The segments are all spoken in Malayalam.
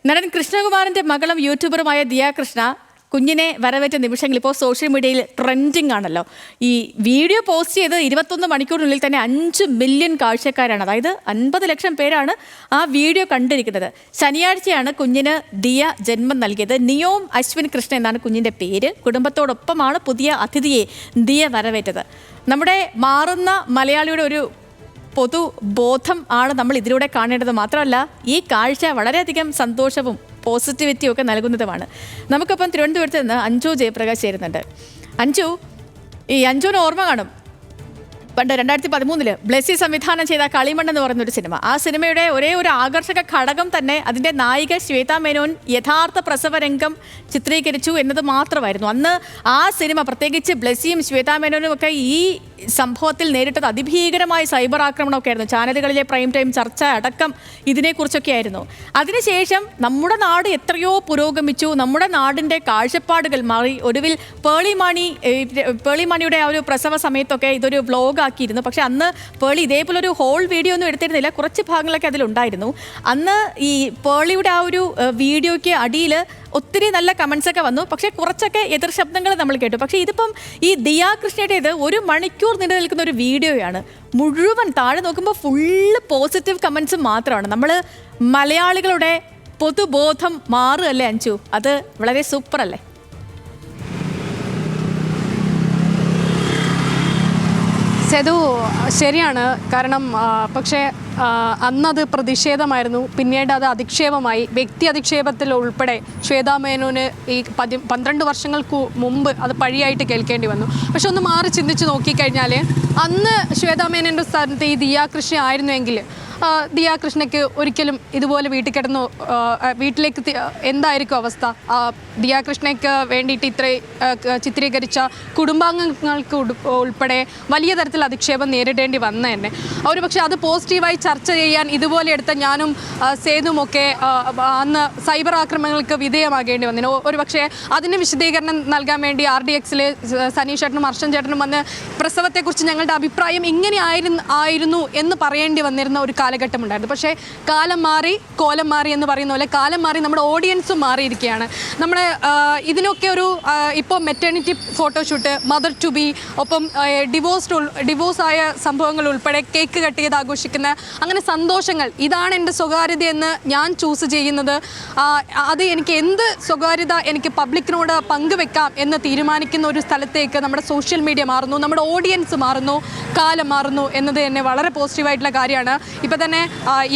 നടൻ കൃഷ്ണകുമാറിന്റെ മകളും യൂട്യൂബറുമായ ദിയ കൃഷ്ണ കുഞ്ഞിനെ വരവേറ്റ നിമിഷങ്ങൾ ഇപ്പോൾ സോഷ്യൽ മീഡിയയിൽ ട്രെൻഡിങ് ആണല്ലോ. ഈ വീഡിയോ പോസ്റ്റ് ചെയ്ത് 21 മണിക്കൂറിനുള്ളിൽ തന്നെ 5 മില്യൺ കാഴ്ചക്കാരാണ്, അതായത് 50 ലക്ഷം പേരാണ് ആ വീഡിയോ കണ്ടിരിക്കുന്നത്. ശനിയാഴ്ചയാണ് കുഞ്ഞിന് ദിയ ജന്മം നൽകിയത്. നിയോം അശ്വിൻ കൃഷ്ണ എന്നാണ് കുഞ്ഞിൻ്റെ പേര്. കുടുംബത്തോടൊപ്പമാണ് പുതിയ അതിഥിയെ ദിയ വരവേറ്റത്. നമ്മുടെ മാറുന്ന മലയാളിയുടെ ഒരു പൊതുബോധം ആണ് നമ്മൾ ഇതിലൂടെ കാണേണ്ടത്. മാത്രമല്ല ഈ കാഴ്ച വളരെയധികം സന്തോഷവും പോസിറ്റിവിറ്റിയും ഒക്കെ നൽകുന്നതുമാണ്. നമുക്കിപ്പം തിരുവനന്തപുരത്ത് നിന്ന് അഞ്ജു ജയപ്രകാശ് ചേരുന്നുണ്ട്. അഞ്ജുവിന് ഓർമ്മ കാണും, പണ്ട് 2013 ബ്ലെസ്സി സംവിധാനം ചെയ്ത കളിമണ്ണ് എന്ന് പറയുന്നൊരു സിനിമ. ആ സിനിമയുടെ ഒരേ ഒരു ആകർഷക ഘടകം തന്നെ അതിൻ്റെ നായിക ശ്വേതാ മേനോൻ യഥാർത്ഥ പ്രസവ രംഗം ചിത്രീകരിച്ചു എന്നത് മാത്രമായിരുന്നു. അന്ന് ആ സിനിമ, പ്രത്യേകിച്ച് ബ്ലെസ്സിയും ശ്വേതാ മേനോനും ഒക്കെ ഈ സംഭവത്തിൽ നേരിട്ടത് അതിഭീകരമായ സൈബർ ആക്രമണമൊക്കെ ആയിരുന്നു. ചാനലുകളിലെ പ്രൈം ടൈം ചർച്ച അടക്കം ഇതിനെക്കുറിച്ചൊക്കെ ആയിരുന്നു. അതിനുശേഷം നമ്മുടെ നാട് എത്രയോ പുരോഗമിച്ചു, നമ്മുടെ നാടിൻ്റെ കാഴ്ചപ്പാടുകൾ മാറി. ഒടുവിൽ പേളിമാണിയുടെ ആ ഒരു പ്രസവ സമയത്തൊക്കെ ഇതൊരു വ്ലോഗ് ആക്കിയിരുന്നു. പക്ഷെ അന്ന് പേളി ഇതേപോലൊരു ഹോൾ വീഡിയോ ഒന്നും എടുത്തിരുന്നില്ല, കുറച്ച് ഭാഗങ്ങളൊക്കെ അതിലുണ്ടായിരുന്നു. അന്ന് ഈ പേളിയുടെ ആ ഒരു വീഡിയോയ്ക്ക് അടിയിൽ ഒത്തിരി നല്ല കമൻസ് ഒക്കെ വന്നു, പക്ഷേ കുറച്ചൊക്കെ എതിർ ശബ്ദങ്ങൾ നമ്മൾ കേട്ടു. പക്ഷേ ഇതിപ്പം ഈ ദിയ കൃഷ്ണയുടേത് 1 മണിക്കൂർ നീണ്ടു നിൽക്കുന്ന ഒരു വീഡിയോയാണ്. മുഴുവൻ താഴെ നോക്കുമ്പോൾ ഫുള്ള് പോസിറ്റീവ് കമൻസ് മാത്രമാണ്. നമ്മൾ മലയാളികളുടെ പൊതുബോധം മാറുകയല്ലേ അഞ്ജു? അത് വളരെ സൂപ്പർ അല്ലേ? സേതു, ശരിയാണ്. കാരണം പക്ഷേ അന്നത് പ്രതിഷേധമായിരുന്നു, പിന്നീട് അത് അധിക്ഷേപമായി. വ്യക്തി അധിക്ഷേപത്തിൽ ഉൾപ്പെടെ ശ്വേതാ മേനോന് ഈ 12 വർഷങ്ങൾക്ക് മുമ്പ് അത് പഴിയായിട്ട് കേൾക്കേണ്ടി വന്നു. പക്ഷെ ഒന്ന് മാറി ചിന്തിച്ച് നോക്കിക്കഴിഞ്ഞാൽ അന്ന് ശ്വേതാ മേനോൻ്റെ സ്ഥാനത്ത് ഈ ദിയ കൃഷ്ണ ആയിരുന്നുവെങ്കിൽ ദിയ കൃഷ്ണയ്ക്ക് ഒരിക്കലും ഇതുപോലെ വീട്ടിലേക്ക് എന്തായിരിക്കും അവസ്ഥ? ദിയ കൃഷ്ണയ്ക്ക് വേണ്ടിയിട്ട് ഇത്ര ചിത്രീകരിച്ച കുടുംബാംഗങ്ങൾക്ക് ഉൾപ്പെടെ വലിയ തരത്തിൽ അധിക്ഷേപം നേരിടേണ്ടി വന്ന തന്നെ. ഒരു പക്ഷേ അത് പോസിറ്റീവായി ചർച്ച ചെയ്യാൻ ഇതുപോലെ എടുത്ത ഞാനും സേതുമൊക്കെ അന്ന് സൈബർ ആക്രമണങ്ങൾക്ക് വിധേയമാകേണ്ടി വന്നു. ഒരു പക്ഷേ അതിന് വിശദീകരണം നൽകാൻ വേണ്ടി RDXൽ സനീഷ് ചേട്ടനും അർഷൻ ചേട്ടനും വന്ന് പ്രസവത്തെക്കുറിച്ച് ഞങ്ങളുടെ അഭിപ്രായം ഇങ്ങനെ ആയിരുന്നു എന്ന് പറയേണ്ടി വന്നിരുന്ന ഒരു കാലഘട്ടം ഉണ്ടായിരുന്നു. പക്ഷേ കാലം മാറി കോലം മാറി എന്ന് പറയുന്ന പോലെ കാലം മാറി നമ്മുടെ ഓഡിയൻസും മാറിയിരിക്കുകയാണ്. നമ്മുടെ ഇതിനൊക്കെ ഒരു ഇപ്പോൾ maternity photoshoot, mother to be, ഒപ്പം ഡിവോഴ്സായ സംഭവങ്ങൾ ഉൾപ്പെടെ കേക്ക് കട്ട് ചെയ്ത് ആഘോഷിക്കുന്ന അങ്ങനെ സന്തോഷങ്ങൾ. ഇതാണ് എൻ്റെ സ്വകാര്യത എന്ന് ഞാൻ ചൂസ് ചെയ്യുന്നത്. അത് എനിക്ക് എന്ത് സ്വകാര്യത എനിക്ക് പബ്ലിക്കിനോട് പങ്കുവെക്കാം എന്ന് തീരുമാനിക്കുന്ന ഒരു സ്ഥലത്തേക്ക് നമ്മുടെ സോഷ്യൽ മീഡിയ മാറുന്നു, നമ്മുടെ ഓഡിയൻസ് മാറുന്നു, കാലം മാറുന്നു എന്നത് തന്നെ വളരെ പോസിറ്റീവായിട്ടുള്ള കാര്യമാണ്. ഇപ്പം തന്നെ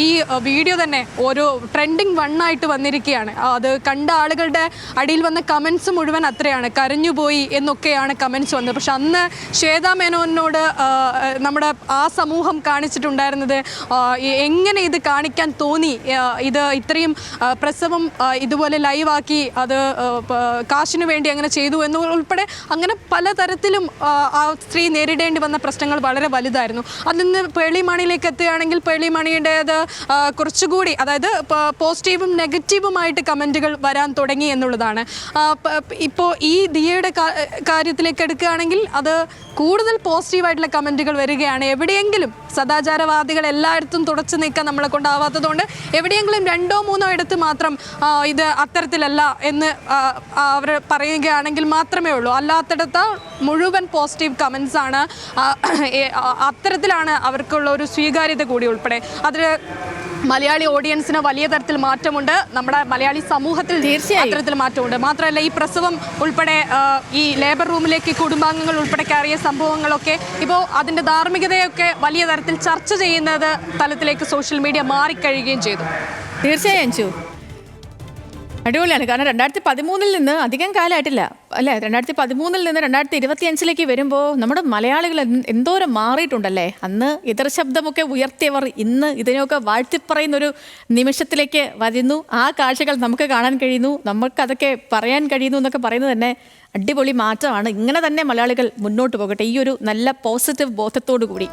ഈ വീഡിയോ തന്നെ ഒരു ട്രെൻഡിങ് 1 ആയിട്ട് വന്നിരിക്കുകയാണ്. അത് കണ്ട ആളുകളുടെ അടിയിൽ വന്ന കമൻസ് മുഴുവൻ അത്രയാണ്, കരഞ്ഞുപോയി എന്നൊക്കെയാണ് കമൻസ് വന്നത്. പക്ഷെ അന്ന് ശ്വേതാ മേനോനോട് നമ്മുടെ ആ സമൂഹം കാണിച്ചിട്ടുണ്ടായിരുന്നത് എങ്ങനെ ഇത് കാണിക്കാൻ തോന്നി, ഇത് ഇത്രയും പ്രസവം ഇതുപോലെ ലൈവാക്കി അത് കാശിനു വേണ്ടി അങ്ങനെ ചെയ്തു എന്നുൾപ്പെടെ അങ്ങനെ പലതരത്തിലും ആ സ്ത്രീ നേരിടേണ്ടി വന്ന പ്രശ്നങ്ങൾ വളരെ വലുതായിരുന്നു. അതിൽ നിന്ന് പേളിമാണിയിലേക്ക് എത്തുകയാണെങ്കിൽ പേളിമാണിയുടേത് കുറച്ചുകൂടി, അതായത് പോസിറ്റീവും നെഗറ്റീവുമായിട്ട് കമൻറ്റുകൾ വരാൻ തുടങ്ങി എന്നുള്ളതാണ്. ഇപ്പോൾ ഈ ദിയയുടെ കാര്യത്തിലേക്ക് എടുക്കുകയാണെങ്കിൽ അത് കൂടുതൽ പോസിറ്റീവായിട്ടുള്ള കമൻറ്റുകൾ വരികയാണ്. എവിടെയെങ്കിലും സദാചാരവാദികൾ എല്ലായിടത്തും തുടച്ചു നീക്കാൻ നമ്മളെ കൊണ്ടാവാത്തതുകൊണ്ട് എവിടെയെങ്കിലും 2-3 ഇടത്ത് മാത്രം ഇത് അത്തരത്തിലല്ല എന്ന് അവർ പറയുകയാണെങ്കിൽ മാത്രമേ ഉള്ളൂ. അല്ലാത്തിടത്ത് മുഴുവൻ പോസിറ്റീവ് കമൻസ് ആണ്. അത്തരത്തിലാണ് അവർക്കുള്ള ഒരു സ്വീകാര്യത കൂടി ഉൾപ്പെടെ. അതിൽ മലയാളി ഓഡിയൻസിന് വലിയ തരത്തിൽ മാറ്റമുണ്ട്, നമ്മുടെ മലയാളി സമൂഹത്തിൽ അത്തരത്തിൽ മാറ്റമുണ്ട്. മാത്രമല്ല ഈ പ്രസവം ഉൾപ്പെടെ ഈ ലേബർ റൂമിലേക്ക് കുടുംബാംഗങ്ങൾ ഉൾപ്പെടെ കയറിയ സംഭവങ്ങളൊക്കെ ഇപ്പോൾ അതിൻ്റെ ധാർമ്മികതയൊക്കെ വലിയ തരത്തിൽ ചർച്ച ചെയ്യുന്നത് തലത്തിലേക്ക് സോഷ്യൽ മീഡിയ മാറിക്കഴിയുകയും ചെയ്തു. തീർച്ചയായും അഞ്ജു, അടിപൊളിയാണ്. കാരണം 2013 നിന്ന് അധികം കാലമായിട്ടില്ല അല്ലേ, 2013 നിന്ന് 2025 വരുമ്പോൾ നമ്മുടെ മലയാളികൾ എന്തോരം മാറിയിട്ടുണ്ടല്ലേ. അന്ന് എതിർ ശബ്ദമൊക്കെ ഉയർത്തിയവർ ഇന്ന് ഇതിനെയൊക്കെ വാഴ്ത്തിപ്പറയുന്നൊരു നിമിഷത്തിലേക്ക് വരുന്നു. ആ കാഴ്ചകൾ നമുക്ക് കാണാൻ കഴിയുന്നു, നമുക്കതൊക്കെ പറയാൻ കഴിയുന്നു എന്നൊക്കെ പറയുന്നത് തന്നെ അടിപൊളി മാറ്റമാണ്. ഇങ്ങനെ തന്നെ മലയാളികൾ മുന്നോട്ട് പോകട്ടെ ഈ ഒരു നല്ല പോസിറ്റീവ് ബോധത്തോടു കൂടി.